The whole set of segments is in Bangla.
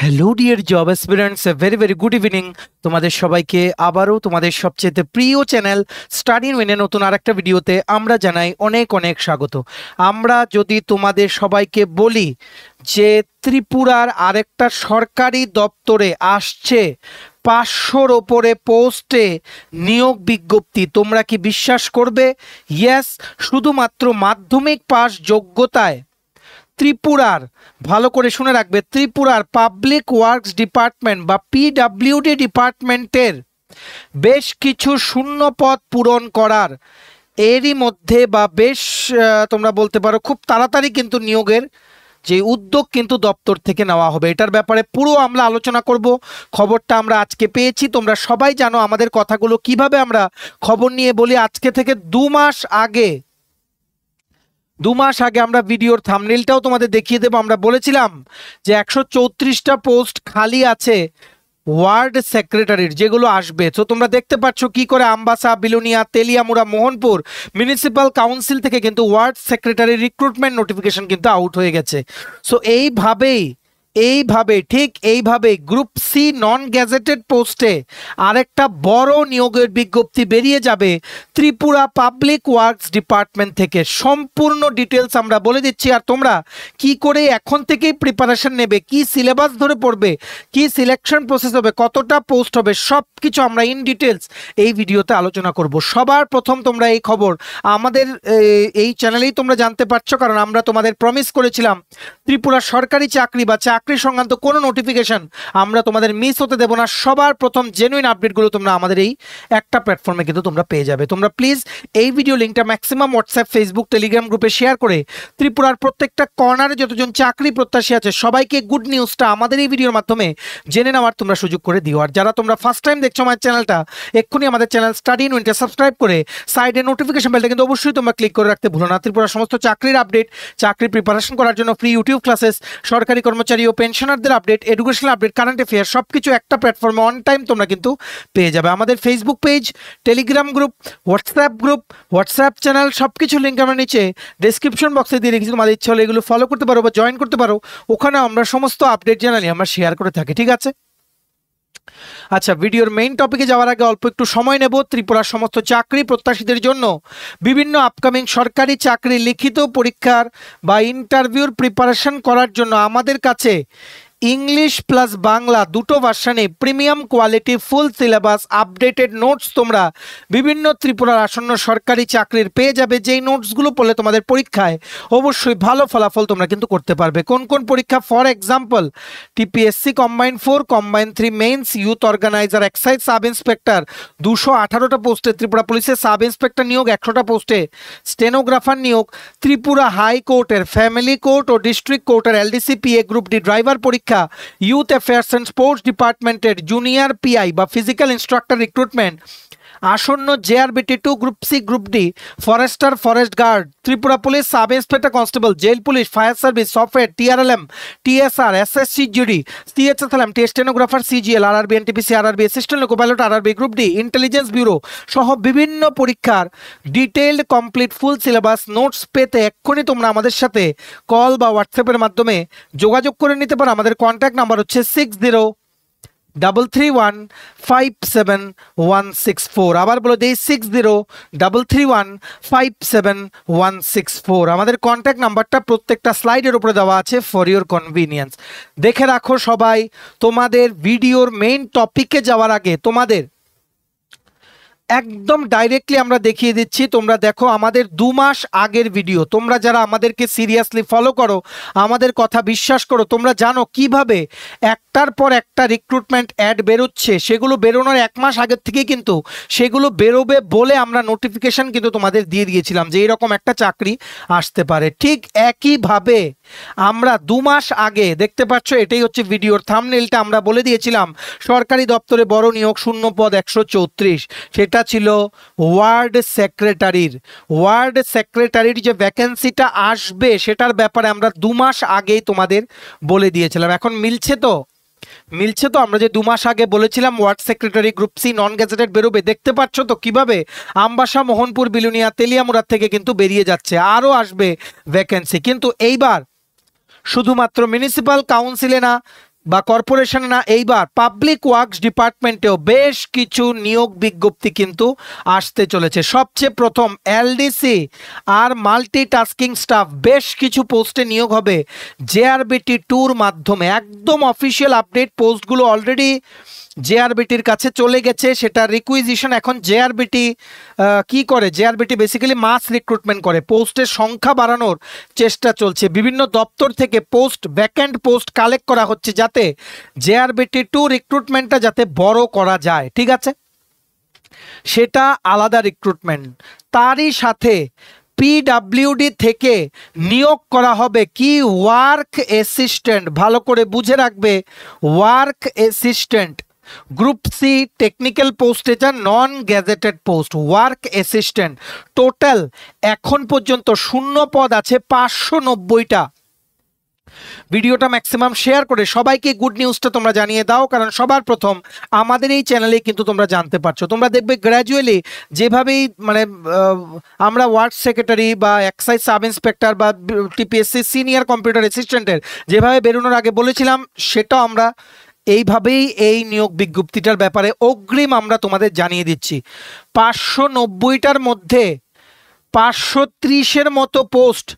Hello dear job aspirants, very good evening. তোমাদের সবাইকে আবারও তোমাদের সবচেয়ে প্রিয় চ্যানেল স্টাডি ইন উইনের নতুন আরেকটা ভিডিওতে আমরা জানাই অনেক অনেক স্বাগত। আমরা যদি তোমাদের সবাইকে বলি যে ত্রিপুরার আরেকটা সরকারি দপ্তরে আসছে 500-র ওপরে পোস্টে নিয়োগ বিজ্ঞপ্তি, তোমরা কি বিশ্বাস করবে? ইয়েস, শুধুমাত্র মাধ্যমিক পাস যোগ্যতায় ত্রিপুরার, ভালো করে শুনে রাখবে, ত্রিপুরার পাবলিক ওয়ার্কস ডিপার্টমেন্ট বা পিডব্লিউডি ডিপার্টমেন্টের বেশ কিছু শূন্য পদ পূরণ করার এরই মধ্যে বা বেশ তোমরা বলতে পারো খুব তাড়াতাড়ি কিন্তু নিয়োগের যে উদ্যোগ কিন্তু দপ্তর থেকে নেওয়া হবে। এটার ব্যাপারে পুরো আমরা আলোচনা করব। খবরটা আমরা আজকে পেয়েছি, তোমরা সবাই জানো আমাদের কথাগুলো কিভাবে আমরা খবর নিয়ে বলি। আজকে থেকে 2 মাস আগে আমরা ভিডিওর থাম্বনেলটাও তোমাদের দেখিয়ে দেবো। আমরা বলেছিলাম যে 134টা পোস্ট খালি আছে ওয়ার্ড সেক্রেটারির, যেগুলো আসবে। তো তোমরা দেখতে পাচ্ছ কি করে আমবাসা, বিলুনিয়া, তেলিয়ামুড়া, মোহনপুর মিউনিসিপ্যাল কাউন্সিল থেকে কিন্তু ওয়ার্ড সেক্রেটারি রিক্রুটমেন্ট নোটিফিকেশন কিন্তু আউট হয়ে গেছে। সো ঠিক এইভাবে গ্রুপ সি নন গ্যাজেটেড পোস্টে আরেকটা বড় নিয়োগের বিজ্ঞপ্তি বেরিয়ে যাবে ত্রিপুরা পাবলিক ওয়ার্কস ডিপার্টমেন্ট থেকে। সম্পূর্ণ ডিটেলস আমরা বলে দিচ্ছি, আর তোমরা কি করে এখন থেকেই প্রিপারেশন নেবে, কি সিলেবাস ধরে পড়বে, কি সিলেকশন প্রসেস হবে, কতটা পোস্ট হবে, সব কিছু আমরা ইন ডিটেলস এই ভিডিওতে আলোচনা করব। সবার প্রথম তোমরা এই খবর আমাদের এই চ্যানেলেই তোমরা জানতে পারছো, কারণ আমরা তোমাদের প্রমিস করেছিলাম ত্রিপুরা সরকারি চাকরি বা চাকরি সংক্রান্ত কোনো নোটিফিকেশন আমরা তোমাদের মিস হতে দেব না। সবার প্রথম জেনুইন আপডেটগুলো তোমরা আমাদের এই একটা প্ল্যাটফর্মে কিন্তু তোমরা পেয়ে যাবে। তোমরা প্লিজ এই ভিডিও লিঙ্কটা ম্যাক্সিমাম হোয়াটসঅ্যাপ, ফেসবুক, টেলিগ্রাম গ্রুপে শেয়ার করে ত্রিপুরার প্রত্যেকটা কর্নারে যতজন চাকরি প্রত্যাশী আছে সবাইকে গুড নিউজটা আমাদের এই ভিডিওর মাধ্যমে জেনে নেওয়ার তোমরা সুযোগ করে দিও। আর যারা তোমরা ফার্স্ট টাইম দেখছো আমার চ্যানেলটা, এক্ষুনি আমাদের চ্যানেল স্টাডি ইন উইনটা সাবস্ক্রাইব করে সাইডে নোটিফিকেশন বেলটা কিন্তু অবশ্যই তোমরা ক্লিক করে রাখতে ভুলো না। ত্রিপুরার সমস্ত চাকরির আপডেট, চাকরি প্রিপারেশন করার জন্য ফ্রি ইউটিউব ক্লাসেস, সরকারি কর্মচারী ও পেনশনারদের update, educational update, current affair সবকিছু একটা প্ল্যাটফর্মে অন টাইম তোমরা কিন্তু পেয়ে যাবে। আমাদের Facebook page, Telegram group, WhatsApp channel সবকিছু লিঙ্ক আমরা নিচে ডেসক্রিপশন বক্সে দিয়ে রেখেছি। তোমাদের ইচ্ছা হলে এগুলো ফলো করতে পারো বা জয়েন করতে পারো, ওখানে আমরা সমস্ত আপডেট জানালি আমরা শেয়ার করে থাকি, ঠিক আছে? আচ্ছা, ভিডিওর মেইন টপিকে যাওয়ার আগে অল্প একটু সময় নেব। ত্রিপুরার সমস্ত চাকরি প্রত্যাশীদের জন্য বিভিন্ন আপকামিং সরকারি চাকরি লিখিত পরীক্ষার বা ইন্টারভিউর প্রিপারেশন করার জন্য আমাদের কাছে ইংলিশ প্লাস বাংলা দুটো ভার্সানে premium quality full syllabus updated notes তোমরা বিভিন্ন ত্রিপুরার আসন্ন সরকারি চাকরির পেয়ে যাবে, যেই নোটসগুলো পড়লে তোমাদের পরীক্ষায় অবশ্যই ভালো ফলাফল তোমরা কিন্তু করতে পারবে। কোন কোন পরীক্ষা? For example TPSC combine 4, combine 3 mains, youth organizer, excise sub inspector 218টা পোস্টে, ত্রিপুরা পুলিশের সাব ইন্সপেক্টর নিয়োগ 100টা পোস্টে, স্টেনোগ্রাফার নিয়োগ, ত্রিপুরা হাইকোর্টের ফ্যামিলি কোর্ট ও ডিস্ট্রিক্ট কোর্টের এলডিসিপিএ গ্রুপ ডি ড্রাইভার পরীক্ষা, ইউথ অ্যাফেয়ার্স অ্যান্ড স্পোর্টস ডিপার্টমেন্টের জুনিয়র পিআই বা ফিজিক্যাল ইনস্ট্রাক্টর রিক্রুটমেন্ট, আসন্ন JRBT 2, group C, group D, forester, forest guard, Tripura police sub inspector constable, jail police, fire service, software, TRLM, TSR, SSC GD, CHSLM, stenographer, CGL, RRB, NTPC, RRB, assistant loco pilot, RRB, group D, intelligence bureau সহ বিভিন্ন পরীক্ষার detailed complete full syllabus notes পেতে এক্ষুনি তোমরা আমাদের সাথে কল বা হোয়াটসঅ্যাপের মাধ্যমে যোগাযোগ করে নিতে পারো। আমাদের কন্ট্যাক্ট নাম্বার হচ্ছে 6033157164। আবার বলে দিই 6033157164। আমাদের কন্ট্যাক্ট নাম্বারটা প্রত্যেকটা স্লাইডের উপরে দেওয়া আছে ফর ইওর কনভিনিয়েন্স। দেখে রাখো সবাই। তোমাদের ভিডিওর মেইন টপিকে যাওয়ার আগে তোমাদের একদম ডাইরেক্টলি আমরা দেখিয়ে দিচ্ছি, তোমরা দেখো আমাদের 2 মাস আগের ভিডিও। তোমরা যারা আমাদেরকে সিরিয়াসলি ফলো করো, আমাদের কথা বিশ্বাস করো, তোমরা জানো কিভাবে একটার পর একটা রিক্রুটমেন্ট অ্যাড বেরোচ্ছে। সেগুলো বেরোনোর 1 মাস আগের থেকেই কিন্তু সেগুলো বেরোবে বলে আমরা নোটিফিকেশন কিন্তু তোমাদের দিয়ে দিয়েছিলাম যে এরকম একটা চাকরি আসতে পারে। ঠিক একইভাবে আমরা 2 মাস আগে দেখতে পাচ্ছ, এটাই হচ্ছে ভিডিওর থাম্বনেলটা, আমরা বলে দিয়েছিলাম সরকারি দপ্তরে বড় নিয়োগ, শূন্য পদ 134, সেটা ছিল ওয়ার্ড সেক্রেটারির যে ভ্যাকেন্সিটা আসবে সেটার ব্যাপারে আমরা 2 মাস আগেই তোমাদের বলে দিয়েছিলাম। এখন মিলছে তো? আমরা যে 2 মাস আগে বলেছিলাম ward secretary group C non gazetted বেরোবে, দেখতে পাচ্ছ তো কিভাবে আমবাসা, মোহনপুর, বিলুনিয়া, তেলিয়ামুড়া থেকে কিন্তু বেরিয়ে যাচ্ছে, আরও আসবে ভ্যাকেন্সি। কিন্তু এইবার শুধুমাত্র মিউনিসিপ্যাল কাউন্সিলে না, বা কর্পোরেশনে না, এইবার পাবলিক ওয়ার্কস ডিপার্টমেন্টেও বেশ কিছু নিয়োগ বিজ্ঞপ্তি কিন্তু আসতে চলেছে। সবচেয়ে প্রথম এলডিসি আর মাল্টিটাস্কিং স্টাফ বেশ কিছু পোস্টে নিয়োগ হবে জেআরবিটি 2-র মাধ্যমে। একদম অফিসিয়াল আপডেট, পোস্টগুলো অলরেডি জেআরবিটির কাছে চলে গেছে। সেটা রিকুইজিশন এখন জেআরবিটি কি করে, জেআরবিটি বেসিক্যালি মাস রিক্রুটমেন্ট করে, পোস্টের সংখ্যা বাড়ানোর চেষ্টা চলছে। বিভিন্ন দপ্তর থেকে পোস্ট, ভ্যাকেন্ট পোস্ট কালেক্ট করা হচ্ছে যাতে জেআরবিটি 2 রিক্রুটমেন্টটা যাতে বড় করা যায়, ঠিক আছে, সেটা আলাদা রিক্রুটমেন্ট। তারই সাথে পিডাব্লিউডি থেকে নিয়োগ করা হবে কি, ওয়ার্ক অ্যাসিস্ট্যান্ট। ভালো করে বুঝে রাখবে, work assistant group C technical post, এটা non gazetted post, work assistant. Total এখন পর্যন্ত শূন্য পদ আছে 590টা। ভিডিওটা ম্যাক্সিমাম শেয়ার করে সবাইকে গুড নিউজটা তোমরা জানিয়ে দাও, কারণ সবার প্রথম আমাদের এই চ্যানেলে কিন্তু তোমরা জানতে পারছো। তোমরা দেখবে গ্র্যাজুয়ালি যেভাবেই মানে আমরা ওয়ার্ড সেক্রেটারি বা এক্সাইজ সাব ইন্সপেক্টর বা টিপিএসসি সিনিয়র কম্পিউটার অ্যাসিস্ট্যান্টের যেভাবে বেরোনোর আগে বলেছিলাম, সেটাও আমরা এইভাবেই এই নিয়োগ বিজ্ঞপ্তিটার ব্যাপারে অগ্রিম আমরা তোমাদের জানিয়ে দিচ্ছি। 590টার মধ্যে 530-এর মতো পোস্ট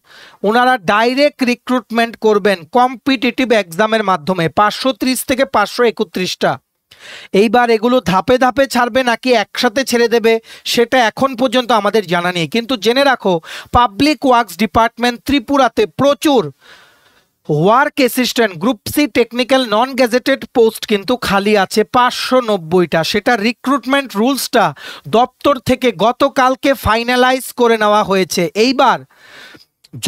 ওনারা ডাইরেক্ট রিক্রুটমেন্ট করবেন কম্পিটিটিভ এক্সামের মাধ্যমে, 530 থেকে 531টা। এইবার এগুলো ধাপে ধাপে ছাড়বে নাকি একসাথে ছেড়ে দেবে সেটা এখন পর্যন্ত আমাদের জানা নেই, কিন্তু জেনে রাখো পাবলিক ওয়ার্কস ডিপার্টমেন্ট ত্রিপুরাতে প্রচুর work assistant group C technical non gazetted post কিন্তু খালি আছে 590টা। সেটা রিক্রুটমেন্ট রুলসটা দপ্তর থেকে গতকালকে ফাইনালাইজ করে নেওয়া হয়েছে। এইবার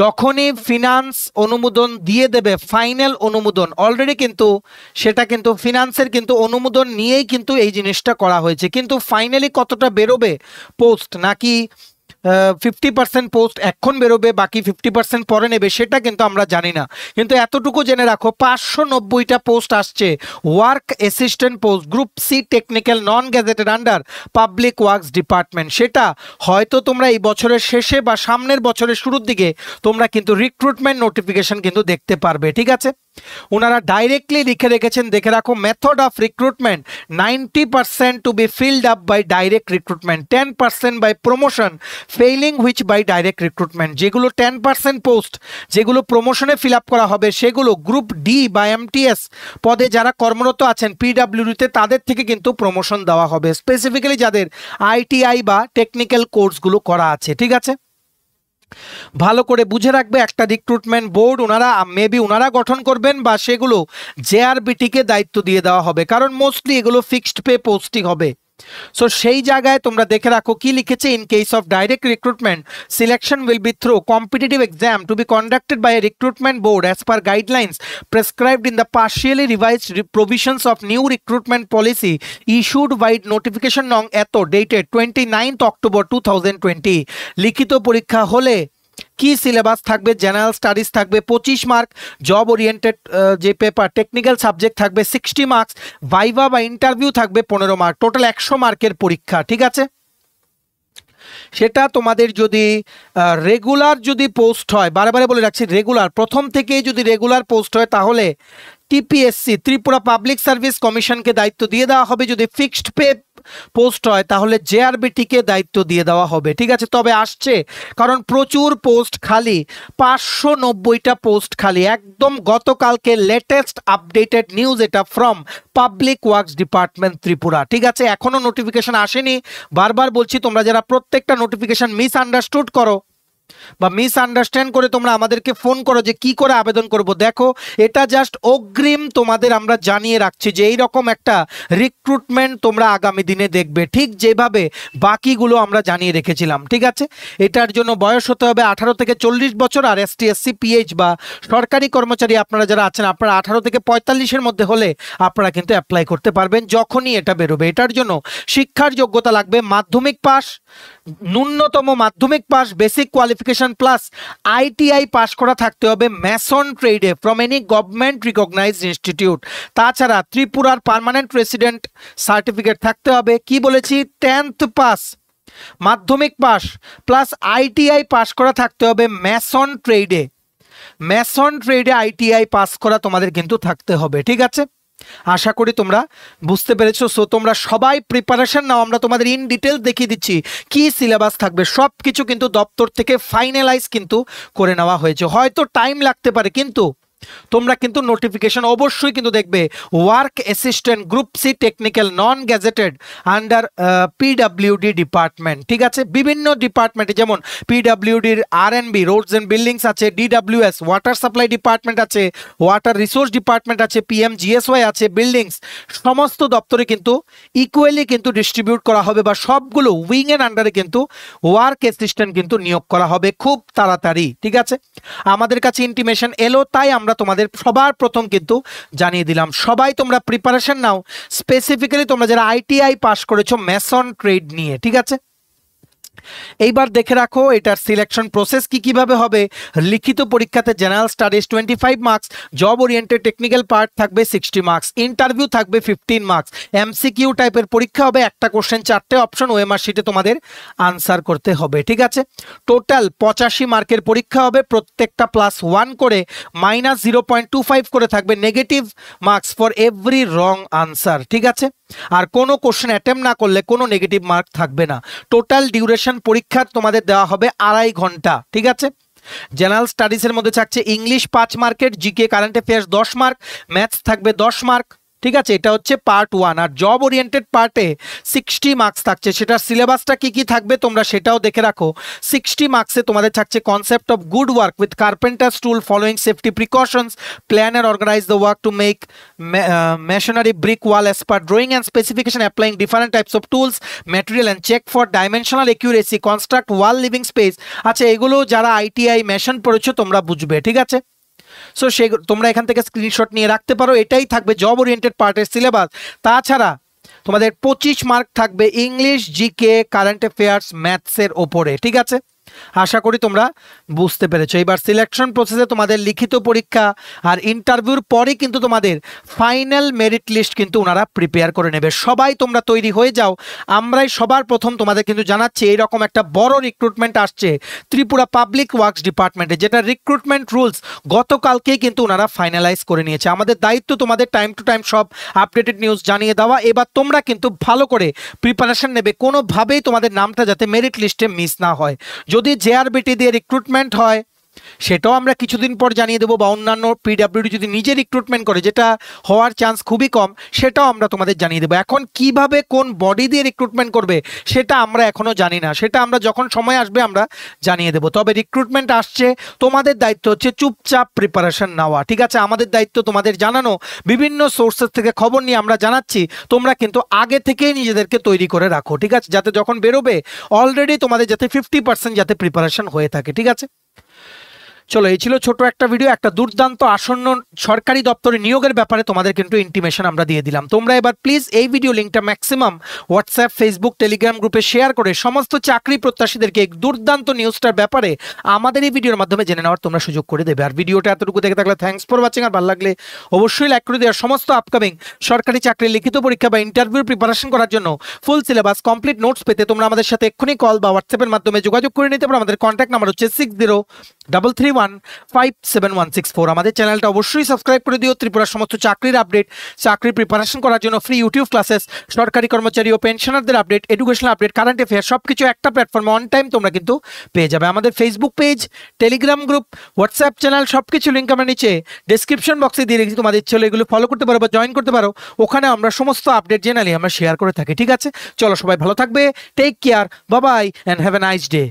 যখনই ফিনান্স অনুমোদন দিয়ে দেবে, ফাইনাল অনুমোদন অলরেডি কিন্তু সেটা কিন্তু ফিনান্সের কিন্তু অনুমোদন নিয়েই কিন্তু এই জিনিসটা করা হয়েছে, কিন্তু ফাইনালি কতটা বেরোবে পোস্ট, নাকি 50% পোস্ট এখন বেরোবে বাকি 50% পরে নেবে, সেটা কিন্তু আমরা জানি না। কিন্তু এতটুকু জেনে রাখো 590টা পোস্ট আসছে work assistant post group C technical non gazetted under public works department. সেটা হয়তো তোমরা এই বছরের শেষে বা সামনের বছরের শুরুর দিকে তোমরা কিন্তু রিক্রুটমেন্ট নোটিফিকেশন কিন্তু দেখতে পারবে, ঠিক আছে। ওনারা ডাইরেক্টলি লিখে রেখেছেন, দেখে রাখো, method of recruitment 90% to be filled up by direct recruitment, 10% by promotion failing which by direct recruitment. যেগুলো 10% পোস্ট যেগুলো প্রমোশনে ফিল আপ করা হবে সেগুলো গ্রুপ ডি বা এমটিএস পদে যারা কর্মরত আছেন পিডাব্লিউডিতে তাদের থেকে কিন্তু প্রমোশন দেওয়া হবে, স্পেসিফিক্যালি যাদের আইটিআই বা টেকনিক্যাল কোর্সগুলো করা আছে, ঠিক আছে। ভালো করে বুঝে রাখবে, একটা রিক্রুটমেন্ট বোর্ড ওনারা মেবি ওনারা গঠন করবেন বা সেগুলো জেআরবিটিকে দায়িত্ব দিয়ে দেওয়া হবে, কারণ মোস্টলি এগুলো ফিক্সড পে পোস্টিং হবে। সো সেই জায়গায় তোমরা দেখে রাখো কি লিখেছে, in case of direct recruitment selection will be through competitive exam to be conducted by a recruitment board as per guidelines prescribed in the partially revised provisions of new recruitment policy issued by notification নং এত ডেটেড 29 অক্টোবর 2020। লিখিত পরীক্ষা হলে কি সিলেবাস থাকবে, জেনারেল স্টাডিজ থাকবে 25 মার্ক, জব ওরিয়েন্টেড যে পেপার টেকনিক্যাল সাবজেক্ট থাকবে 60 মার্কস, ভাইভা বা ইন্টারভিউ থাকবে 15 মার্ক, টোটাল 100 মার্কের পরীক্ষা, ঠিক আছে। সেটা তোমাদের যদি রেগুলার যদি পোস্ট হয়, বারে বলে রাখছি রেগুলার, প্রথম থেকেই যদি রেগুলার পোস্ট হয় তাহলে টিপিএসসি ত্রিপুরা পাবলিক সার্ভিস কমিশনকে দায়িত্ব দিয়ে দেওয়া হবে। যদি ফিক্সড পে পোস্ট হয় তাহলে জেআরবিটিকে দায়িত্ব দিয়ে দেওয়া হবে, ঠিক আছে। তবে আসছে, কারণ প্রচুর পোস্ট খালি, 590টা পোস্ট খালি, একদম গতকালকে লেটেস্ট আপডেটেড নিউজ এটা from public works department Tripura, ঠিক আছে। এখনো নোটিফিকেশন আসেনি, বারবার বলছি, তোমরা যারা প্রত্যেকটা নোটিফিকেশন মিস আন্ডারস্টুড করো বা মিস আন্ডারস্ট্যান্ড করে তোমরা আমাদেরকে ফোন করো যে কি করে আবেদন করব, দেখো এটা জাস্ট অগ্রিম তোমাদের আমরা জানিয়ে রাখছি যে এই রকম একটা রিক্রুটমেন্ট তোমরা আগামী দিনে দেখবে, ঠিক যেভাবে বাকিগুলো আমরা জানিয়ে রেখেছিলাম, ঠিক আছে। এটার জন্য বয়স হতে হবে 18 থেকে 40 বছর, আর এসটি এসসি পিএইচ বা সরকারি কর্মচারী আপনারা যারা আছেন আপনারা 18 থেকে 45-এর মধ্যে হলে আপনারা কিন্তু অ্যাপ্লাই করতে পারবেন যখনই এটা বেরোবে। এটার জন্য শিক্ষার যোগ্যতা লাগবে মাধ্যমিক পাস, ন্যূনতম মাধ্যমিক pass, basic qualification plus ITI pass করা থাকতে হবে ম্যাসন ট্রেডে from any government recognised institute. তাছাড়া ত্রিপুরার পার্মানেন্ট রেসিডেন্ট সার্টিফিকেট থাকতে হবে, কি বলেছি, 10th পাস, মাধ্যমিক পাস প্লাস আইটিআই পাস করা থাকতে হবে ম্যাসন ট্রেডে। মেসন ট্রেডে আইটিআই পাস করা তোমাদের কিন্তু থাকতে হবে, ঠিক আছে? আশা করি তোমরা বুঝতে পেরেছো। সো তোমরা সবাই প্রিপারেশন নাও, আমরা তোমাদের ইন ডিটেলস দেখিয়ে দিচ্ছি কি সিলেবাস থাকবে, সব কিছু কিন্তু দপ্তর থেকে ফাইনালাইজ কিন্তু করে নেওয়া হয়েছে। হয়তো টাইম লাগতে পারে, কিন্তু তোমরা কিন্তু নোটিফিকেশন অবশ্যই কিন্তু দেখবে। Work assistant group C technical non gazetted under PWD department, ঠিক আছে? বিভিন্ন ডিপার্টমেন্টে, যেমন পিডাব্লিউডির আরএনবি রোডস অ্যান্ড বিল্ডিংস আছে, ডিডাব্লিউএস ওয়াটার সাপ্লাই ডিপার্টমেন্ট আছে, ওয়াটার রিসোর্স ডিপার্টমেন্ট আছে, পিএমজিএসওয়াই আছে, বিল্ডিংস, সমস্ত দপ্তরে কিন্তু ইকুয়ালি কিন্তু ডিস্ট্রিবিউট করা হবে, বা সবগুলো উইং এর আন্ডারে কিন্তু ওয়ার্ক অ্যাসিস্ট্যান্ট কিন্তু নিয়োগ করা হবে খুব তাড়াতাড়ি, ঠিক আছে? আমাদের কাছে ইন্টিমেশন এলো, তাই আমরা তোমাদের সবার প্রথম কিন্তু জানিয়ে দিলাম। সবাই তোমরা প্রিপারেশন নাও, স্পেসিফিক্যালি তোমরা যারা আইটিআই পাস করেছো মেসন ট্রেড নিয়ে, ঠিক আছে? এইবার দেখে রাখো এটার সিলেকশন প্রসেস কিভাবে হবে। লিখিত পরীক্ষাতে general studies 25 marks, job oriented technical part থাকবে 60 মার্কস, ইন্টারভিউ থাকবে 15 মার্কস, এমসিকিউ টাইপের পরীক্ষা হবে, একটা কোশ্চেন 4টে অপশন, ওএমআর শিটে তোমাদের আনসার করতে হবে, ঠিক আছে? টোটাল 85 মার্কের পরীক্ষা হবে, প্রত্যেকটা +1 করে, -0.25 করে থাকবে negative marks for every wrong answer, ঠিক আছে? আর কোনো কোশ্চেন অ্যাটেম্প না করলে কোনো নেগেটিভ মার্ক থাকবে না। টোটাল ডিউরেশন পরীক্ষার তোমাদের দেওয়া হবে 2.5 ঘন্টা, ঠিক আছে? জেনারেল স্টাডিজের মধ্যে থাকছে ইংলিশ 5 মার্কের, GK current affairs 10 mark, maths থাকবে 10 মার্ক, ঠিক আছে? এটা হচ্ছে পার্ট 1। আর জব ওরিয়েন্টেড পার্টে 60 মার্কস থাকছে। সেটার সিলেবাসটা কি থাকবে তোমরা সেটাও দেখে রাখো। 60 মার্কসে তোমাদের থাকছে concept of good work with carpenter's tool, following safety precautions, plan and organise the work to make masonry brick wall as per drawing and specification, applying different types of tools, material and check for dimensional accuracy, construct wall living space. আচ্ছা, এগুলো যারা আইটিআই মেশন পড়েছো তোমরা বুঝবে, ঠিক আছে? সো সে তোমরা এখান থেকে স্ক্রিনশট নিয়ে রাখতে পারো। এটাই থাকবে জব ওরিয়েন্টেড পার্টের সিলেবাস। তাছাড়া তোমাদের 25 মার্ক থাকবে ইংলিশ, জিকে, কারেন্ট অ্যাফেয়ার্স, ম্যাথসের ওপরে, ঠিক আছে? আশা করি তোমরা বুঝতে পেরেছো। এবার সিলেকশন প্রসেসে তোমাদের লিখিত পরীক্ষা আর ইন্টারভিউর পরে কিন্তু তোমাদের ফাইনাল মেরিট লিস্ট কিন্তু ওনারা প্রিপেয়ার করে নেবে। সবাই তোমরা তৈরি হয়ে যাও। আমরাই সবার প্রথম তোমাদের কিন্তু জানাচ্ছি এইরকম একটা বড় রিক্রুটমেন্ট আসছে ত্রিপুরা পাবলিক ওয়ার্কস ডিপার্টমেন্টে, যেটা রিক্রুটমেন্ট রুলস গতকালকেই কিন্তু ওনারা ফাইনালাইজ করে নিয়েছে। আমাদের দায়িত্ব তোমাদের টাইম টু টাইম সব আপডেটেড নিউজ জানিয়ে দেওয়া। এবার তোমরা কিন্তু ভালো করে প্রিপারেশন নেবে, কোনোভাবেই তোমাদের নামটা যাতে মেরিট লিস্টে মিস না হয়। যদি জেআরবিটি দিয়ে রিক্রুটমেন্ট হয় সেটাও আমরা কিছুদিন পর জানিয়ে দেবো, বা অন্যান্য পিডাব্লিউডি যদি নিজে রিক্রুটমেন্ট করে, যেটা হওয়ার চান্স খুবই কম, সেটাও আমরা তোমাদের জানিয়ে দেবো। এখন কিভাবে কোন বডি দিয়ে রিক্রুটমেন্ট করবে সেটা আমরা এখনো জানি না, সেটা আমরা যখন সময় আসবে আমরা জানিয়ে দেবো। তবে রিক্রুটমেন্ট আসছে, তোমাদের দায়িত্ব হচ্ছে চুপচাপ প্রিপারেশন নেওয়া, ঠিক আছে? আমাদের দায়িত্ব তোমাদের জানানো, বিভিন্ন সোর্সেস থেকে খবর নিয়ে আমরা জানাচ্ছি, তোমরা কিন্তু আগে থেকেই নিজেদেরকে তৈরি করে রাখো, ঠিক আছে? যাতে যখন বেরোবে অলরেডি তোমাদের যাতে 50% যাতে প্রিপারেশন হয়ে থাকে, ঠিক আছে? চলো, এই ছিল ছোট একটা ভিডিও, একটা দুর্দান্ত আসন্ন সরকারি দপ্তরে নিয়োগের ব্যাপারে তোমাদের কিন্তু ইন্টিমেশন আমরা দিয়ে দিলাম। তোমরা এবার প্লিজ এই ভিডিও লিঙ্কটা ম্যাক্সিমাম হোয়াটসঅ্যাপ, ফেসবুক, টেলিগ্রাম গ্রুপে শেয়ার করে সমস্ত চাকরি প্রত্যাশীদেরকে এই দুর্দান্ত নিউজটার ব্যাপারে আমাদের এই ভিডিওর মাধ্যমে জেনে নেওয়ার তোমরা সুযোগ করে দেবে। আর ভিডিওটা এতটুকু দেখে থাকলে থ্যাঙ্কস ফর ওয়াচিং। আর ভালো লাগলে অবশ্যই লাইক করে দেওয়ার। সমস্ত আপকামিং সরকারি চাকরির লিখিত পরীক্ষা বা ইন্টারভিউর প্রিপারেশন করার জন্য ফুল সিলেবাস, কমপ্লিট নোটস পেতে তোমরা আমাদের সাথে এক্ষুনি কল বা হোয়াটসঅ্যাপের মাধ্যমে যোগাযোগ করে নিতে পারো। আমাদের কন্ট্যাক্ট নাম্বার হচ্ছে 6033157164। আমাদের চ্যানেলটা অবশ্যই সাবস্ক্রাইব করে দিও। ত্রিপুরার সমস্ত চাকরির আপডেট, চাকরির প্রিপারেশন করার জন্য ফ্রি ইউটিউব ক্লাসেস, সরকারি কর্মচারী ও পেনশনারদের update, educational update, current affair সবকিছু একটা প্ল্যাটফর্মে অন টাইম তোমরা কিন্তু পেয়ে যাবে। আমাদের Facebook page, Telegram group, WhatsApp channel সবকিছু লিঙ্ক আমরা নিচে ডেসক্রিপশন বক্সে দিয়ে রেখেছি। তোমাদের ইচ্ছে হলে এগুলো ফলো করতে পারো বা জয়েন করতে পারো। ওখানে আমরা সমস্ত আপডেট জেনারেলি আমরা শেয়ার করে থাকি, ঠিক আছে? চলো, সবাই ভালো থাকবে, take care, bye bye and have a nice day.